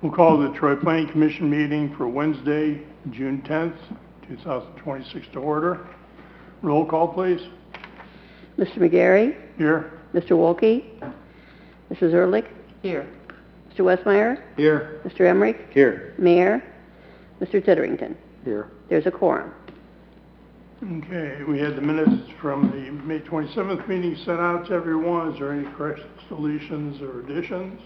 We'll call the Troy Planning Commission meeting for Wednesday, June 10th, 2026 to order. Roll call, please. Mr. McGarry? Here. Mr. Wolke? Mrs. Ehrlich? Here. Mr. Westmeyer? Here. Mr. Emmerich? Here. Mayor? Mr. Titterington? Here. There's a quorum. Okay, we had the minutes from the May 27th meeting sent out to everyone. Is there any corrections, deletions, or additions?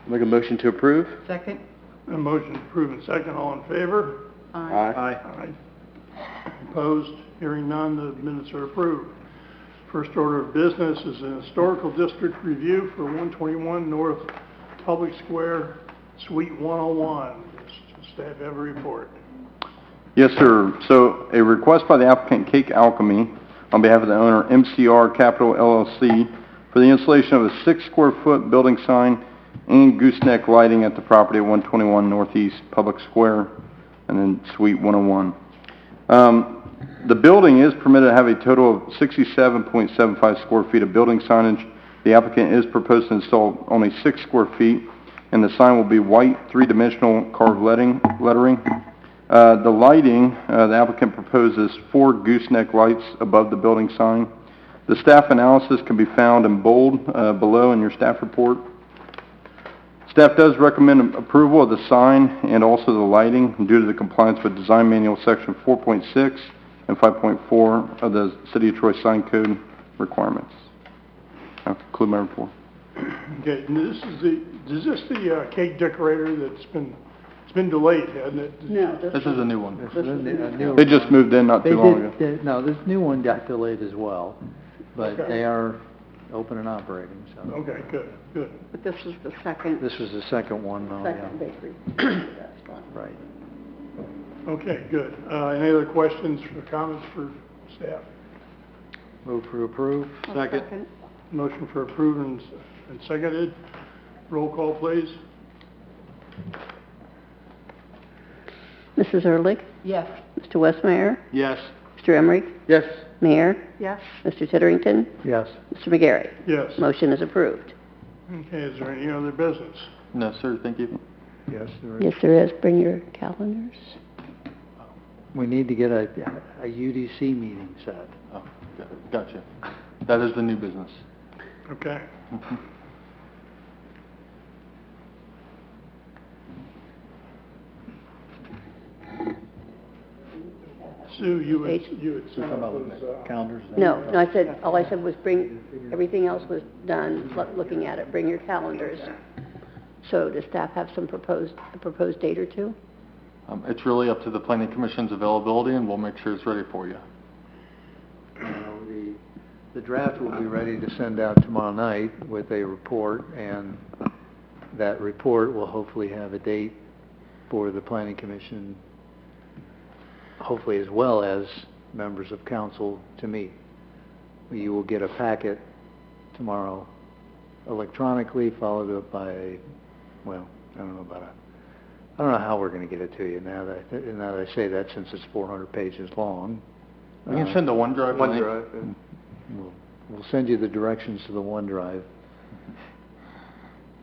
Make a motion to approve? Second? A motion approved and second. All in favor? Aye. Aye. Opposed? Hearing none, the minutes are approved. First order of business is an historical district review for 121 North Public Square, Suite 101. Does staff have a report? Yes, sir. So, a request by the applicant Cake Alchemy on behalf of the owner MCR Capital LLC for the installation of a 6 square foot building sign and gooseneck lighting at the property at 121 Northeast Public Square and then Suite 101. The building is permitted to have a total of 67.75 square feet of building signage. The applicant is proposed to install only 6 square feet, and the sign will be white, three-dimensional carved lettering. The lighting, the applicant proposes 4 gooseneck lights above the building sign. The staff analysis can be found in bold below in your staff report. Staff does recommend approval of the sign and also the lighting due to the compliance with Design Manual Section 4.6 and 5.4 of the City of Troy Sign Code requirements. I'll conclude my report. Okay, and is this the cake decorator that's been delayed, hasn't it? No, This is a new one. This is a new They just moved in not too long ago. No, this new one got delayed as well, but Okay. they are open and operating, so. Okay, good. but this is the second This was the second one, though, yeah. bakery. That's one. Right. Okay, good. Any other questions or comments for staff? Move to approve. Second. Motion for approved and seconded. Roll call, please. Mrs. Ehrlich? Yes. Mr. Westmeyer? Yes. Mr. Emmerich? Yes. Mayor? Yes. Mr. Titterington? Yes. Mr. McGarry? Yes. Motion is approved. Okay, is there any other business? No, sir, thank you. Yes, there is. Yes, there is. Bring your calendars. We need to get a UDC meeting set. Oh, gotcha. That is the new business. Okay. Sue, you had sent out those, Calendars? No, all I said was bring, everything else was done, looking at it. Bring your calendars. So does staff have a proposed date or two? It's really up to the Planning Commission's availability, and we'll make sure it's ready for you. The draft will be ready to send out tomorrow night with a report, and that report will hopefully have a date for the Planning Commission, hopefully as well as members of council to meet. You will get a packet tomorrow electronically, followed up by, well, I don't know how we're going to get it to you now that I say that, since it's 400 pages long. We can send a OneDrive link. We'll send you the directions to the OneDrive.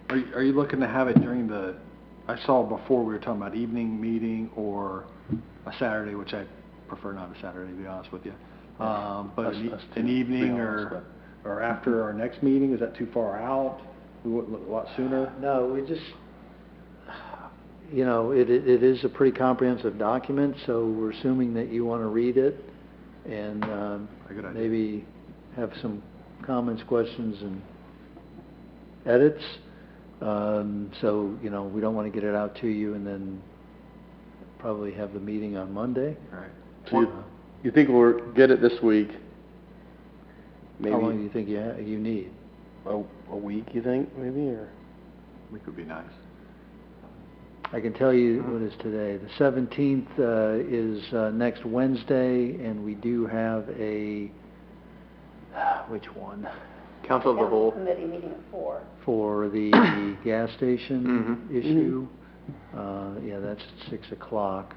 Are you looking to have it during I saw before we were talking about evening meeting or a Saturday, which I prefer not a Saturday, to be honest with you. But an evening or after our next meeting, is that too far out? We want a lot sooner? No, we just, it is a pretty comprehensive document, so we're assuming that you want to read it and Good idea. maybe have some comments, questions, and edits. So, we don't want to get it out to you and then probably have the meeting on Monday. All right. So you think we'll get it this week? Maybe How long do you think you need? a week, you think, maybe, or? We could be nice. I can tell you what is today. The 17th is next Wednesday, and we do have which one? Council of the whole. Committee meeting at 4. For the gas station Mhm. issue. Yeah, that's at 6 o'clock.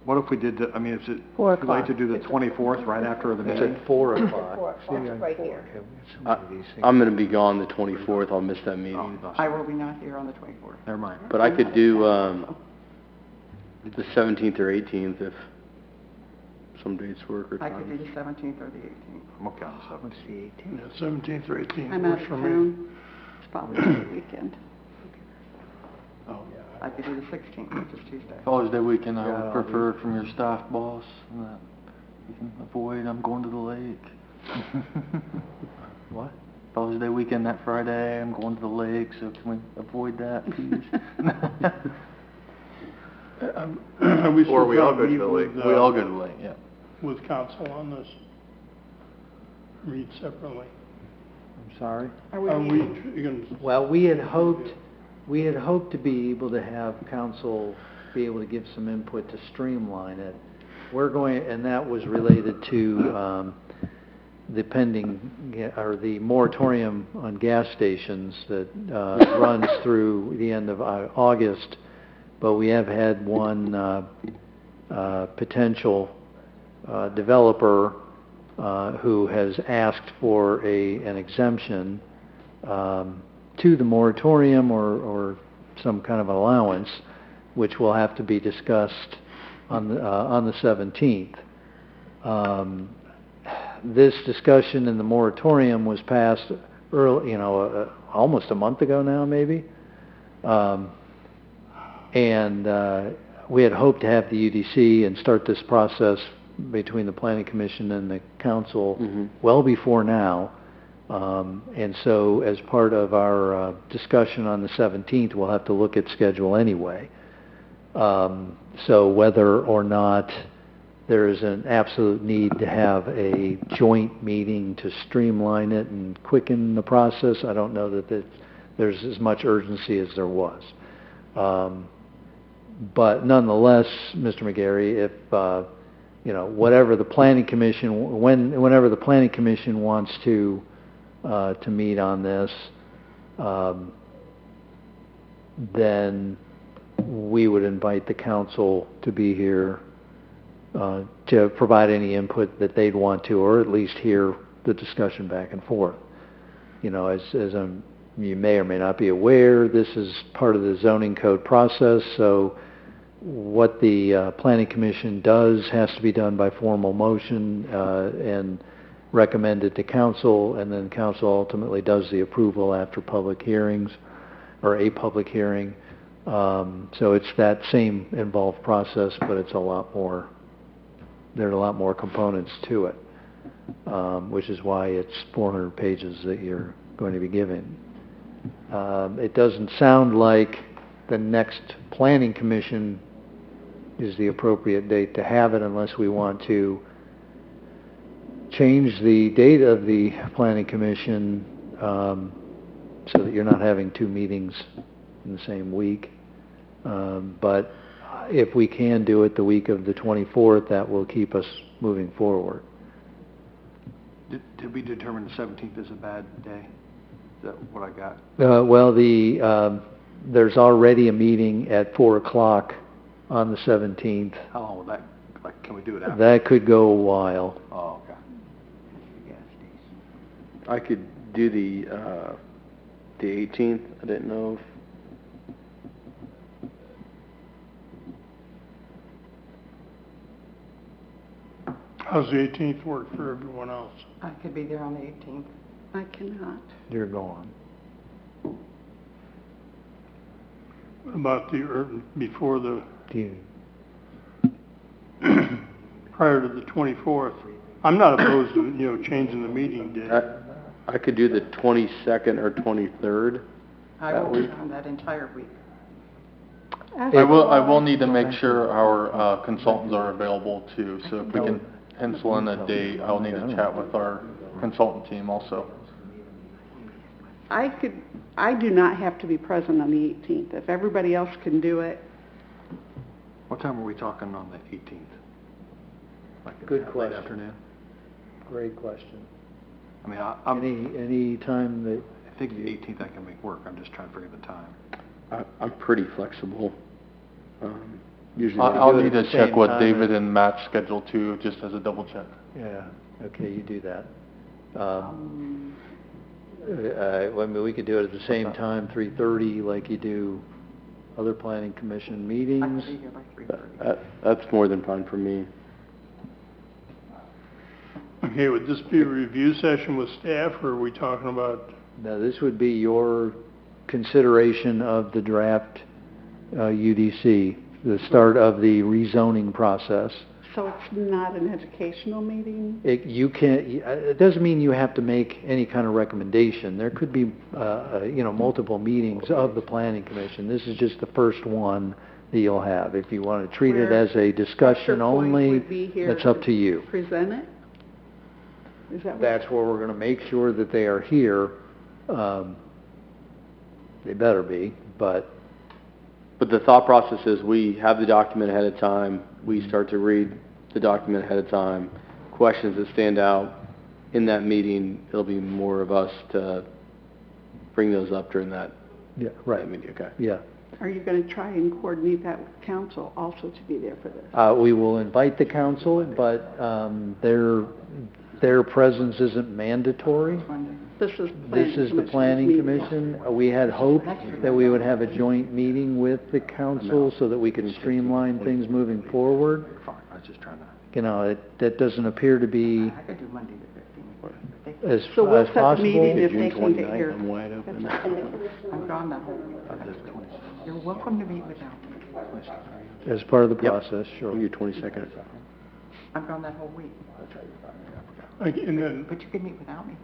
What if we did, I mean, is it 4 too late o'clock. to do the 24th, right after the It's meeting? at 4 o'clock. Right here. Okay, we got so many of these things. I'm gonna be gone the 24th, I'll miss that meeting. I will be not here on the 24th. Never mind. But I could do, the 17th or 18th if some dates work or I could do times. the 17th or the 18th. I'm okay on the What's 17th. the 18th? Yeah, 17th or 18th I'm out works of for me. town. It's probably the weekend. Oh, I could do the 16th, which is Tuesday. Father's Day weekend, I Yeah, would I'll prefer from your staff boss, that you can avoid, I'm going to the lake. What? Father's Day weekend that Friday, I'm going to the lake, so can we avoid that, please? Are we Or still we all trying go to meet the lake. with, We all go to the lake, yeah. with council on this? Meet separately? I'm sorry? Are we Are we, meeting? you gonna, Well, we had hoped to be able to have council be able to give some input to streamline it. We're going, and that was related to, the pending, or the moratorium on gas stations that, runs through the end of August. But we have had one, potential, developer, who has asked for an exemption, to the moratorium or some kind of allowance, which will have to be discussed on the 17th. This discussion in the moratorium was passed early, almost a month ago now, maybe. And we had hoped to have the UDC and start this process between the Planning Commission and the council well before now. And so as part of our discussion on the 17th, we'll have to look at schedule anyway. So whether or not there is an absolute need to have a joint meeting to streamline it and quicken the process, I don't know that there's as much urgency as there was. But nonetheless, Mr. McGarry, if whatever the Planning Commission, whenever the Planning Commission wants to meet on this, then we would invite the council to be here to provide any input that they'd want to, or at least hear the discussion back and forth. You may or may not be aware, this is part of the zoning code process, so what the Planning Commission does has to be done by formal motion and recommended to council, and then council ultimately does the approval after public hearings, or a public hearing. So it's that same involved process, but it's there are a lot more components to it, which is why it's 400 pages that you're going to be given. It doesn't sound like the next Planning Commission is the appropriate date to have it, unless we want to change the date of the Planning Commission so that you're not having two meetings in the same week. But if we can do it the week of the 24th, that will keep us moving forward. Did we determine the 17th is a bad day? Is that what I got? Well, there's already a meeting at 4 o'clock on the 17th. How long will that, can we do it after? That could go a while. Oh, okay. I could do the 18th, I didn't know if... how's the 18th work for everyone else? I could be there on the 18th. I cannot. You're gone. What about before the, Do you? prior to the 24th? I'm not opposed to, changing the meeting date. I could do the 22nd or 23rd. I That will be week? on that entire week. I will need to make sure our consultants are available too, so if we can pencil in a date, I'll need to chat with our consultant team also. I do not have to be present on the 18th. If everybody else can do it, What time are we talking on the 18th? Good Late question. afternoon? Great question. I mean, Any time that, I think the 18th I can make work, I'm just trying to figure the time. I'm pretty flexible. Usually we I'll do it need at to the check same with time David as- and Matt's schedule too, just as a double check. Yeah, okay, you do that. I mean, we could do it at the same time, 3:30, like you do other planning commission I meetings. can be here by 3:30. That's more than fine for me. Okay, would this be a review session with staff, or are we talking about, Now, this would be your consideration of the draft UDC, the start of the rezoning process. So it's not an educational meeting? You can't, it doesn't mean you have to make any kind of recommendation. There could be, multiple meetings of the planning commission. This is just the first one that you'll have. If you want to treat it Where as a discussion Dr. Point only, would be here that's up to you. Present it? Is that what? That's where we're going to make sure that they are here. They better be, but But the thought process is we have the document ahead of time, we start to read the document ahead of time, questions that stand out in that meeting, it'll be more of us to bring those up during that, yeah, right, that meeting, okay? yeah. Are you going to try and coordinate that with council also to be there for this? We will invite the council, but their presence isn't mandatory. This is This is the planning commission. We had hoped that we would have a joint meeting with the council so that we could streamline things moving forward. I was just trying to. That doesn't appear to be I could do Monday the 15th. as So we'll as set the possible. meeting if June they can get 29th, here. I'm wide open. I'm gone that whole week. You're welcome to meet without me. As part of the Yep. process, sure. Your 22nd. I'm gone that whole week. and then, But you can meet without me.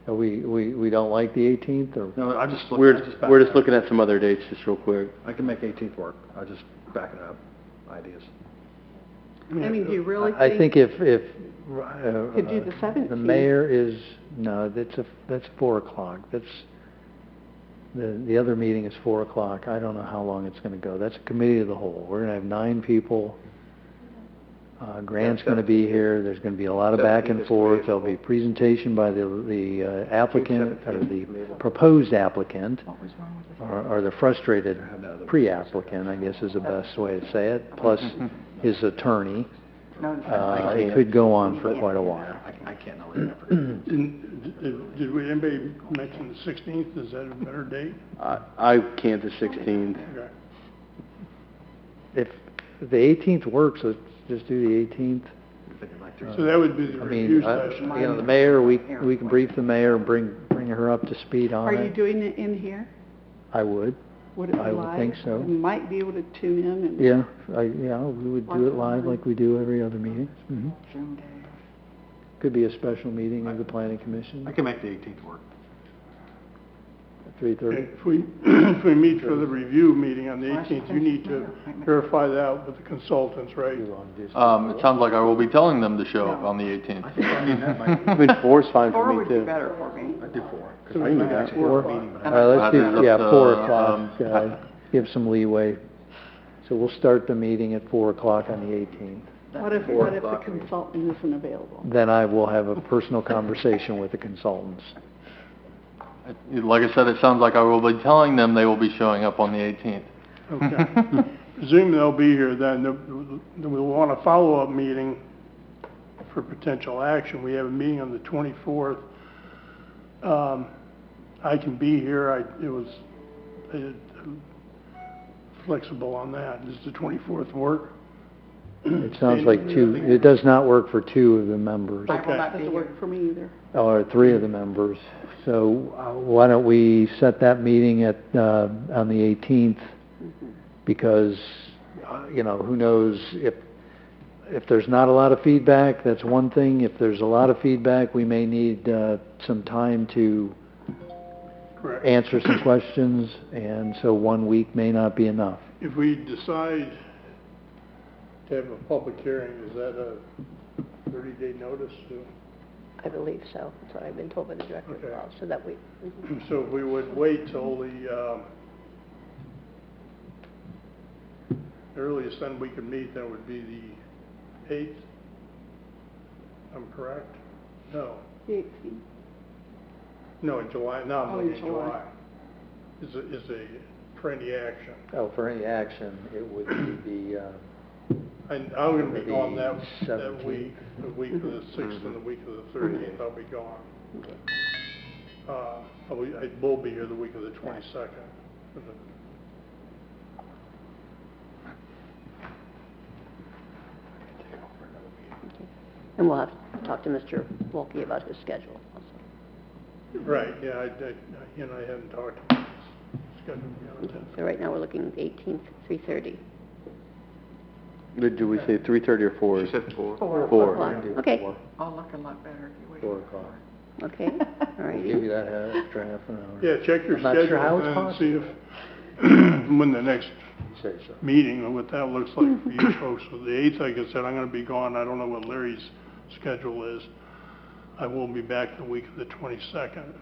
We don't like the 18th, or? No, I just. We're just looking at some other dates, just real quick. I can make 18th work. I just back it up. Ideas. I mean, do you really I think if Could do the the 17th. mayor is, no, that's 4 o'clock. The other meeting is 4 o'clock. I don't know how long it's going to go. That's a committee of the whole. We're going to have 9 people. Grant's going to be here. There's going to be a lot of back and forth. There'll be presentation by the applicant, or the proposed applicant, What was wrong with this? or the frustrated pre-applicant, I guess is the best way to say it, plus his attorney. No, It could go on for quite a while. I can't know. did anybody mention the 16th? Is that a better date? I can't the 16th. Okay. If the 18th works, let's just do the 18th. So that would be the I review mean, session. the mayor, we can brief the mayor, bring her up to speed on Are it. you doing it in here? I would, Would it be I live? would think so. You might be able to tune in and... yeah, we would do it live like we do every other meeting. June day. Could be a special meeting of the planning commission, I can make the 18th work. at 3:30. If we meet for the review meeting on the 18th, you need to verify that with the consultants, right? It sounds like I will be telling them to show up on the 18th. I mean, 4 is fine for 4 me would be too. better for me. I do 4. I can do that. 4? And All right, let's do, That's up to, 4 o'clock, give some leeway. So we'll start the meeting at 4 o'clock on the 18th. What if the consultant isn't available? Then I will have a personal conversation with the consultants. Like I said, it sounds like I will be telling them they will be showing up on the 18th. Okay. Presume they'll be here then. We'll want a follow-up meeting for potential action. We have a meeting on the 24th. I can be here. It was flexible on that. Does the 24th work? It sounds like it does not work for 2 of the members, I will not be Doesn't here. work for me either. or 3 of the members. So why don't we set that meeting on the 18th? Because, who knows, if there's not a lot of feedback, that's one thing. If there's a lot of feedback, we may need some time to Correct. answer some questions, and so 1 week may not be enough. If we decide to have a public hearing, is that a 30-day notice? I believe so. That's what I've been told by the director of Okay. law, so that we, So if we would wait till the earliest then we could meet, that would be the 8th? I'm correct? No. The 18th. No, in July, no, I'm Oh, looking in at July. July. Is a for any action. Oh, for any action, it would be the, I'm gonna be gone that Seventeenth. week, the week of the 6th and the week of the 13th, I'll be gone. I will be here the week of the 22nd. for the- And we'll have to talk to Mr. Wolke about his schedule also. Right, yeah, he and I hadn't talked about his schedule beyond that. So right now, we're looking at 18th, 3:30. Do we say 3:30 or 4? You said 4. 4. O'clock. do Okay. 4, I'll look a lot better if you wait. 4 o'clock. Okay, all We'll righty. give you that extra half an hour. Yeah, check your I'm not sure how schedule it's and see if, when the next Say so. meeting, and what that looks like for you folks. So the 8th, like I said, I'm gonna be gone, I don't know what Larry's schedule is. I will be back the week of the 22nd.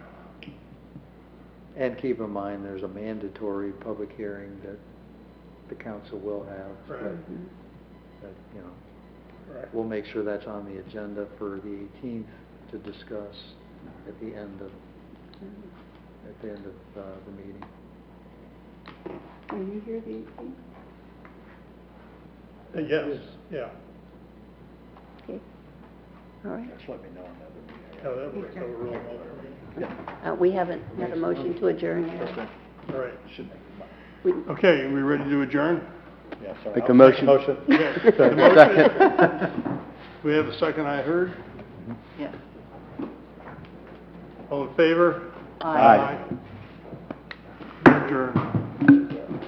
And keep in mind, there's a mandatory public hearing that the council will have. Right. That, you know, Right. we'll make sure that's on the agenda for the 18th to discuss at the end of, the meeting. Are you here the 18th? Yes, yeah, Okay, all right. Just let me know on that. yeah, that works out really well for me. We haven't had a motion to adjourn yet. All right. We- Okay, are we ready to adjourn? Make a motion. Yes. The motion. We have a second, I heard. Yes. All in favor? Aye. Adjourn.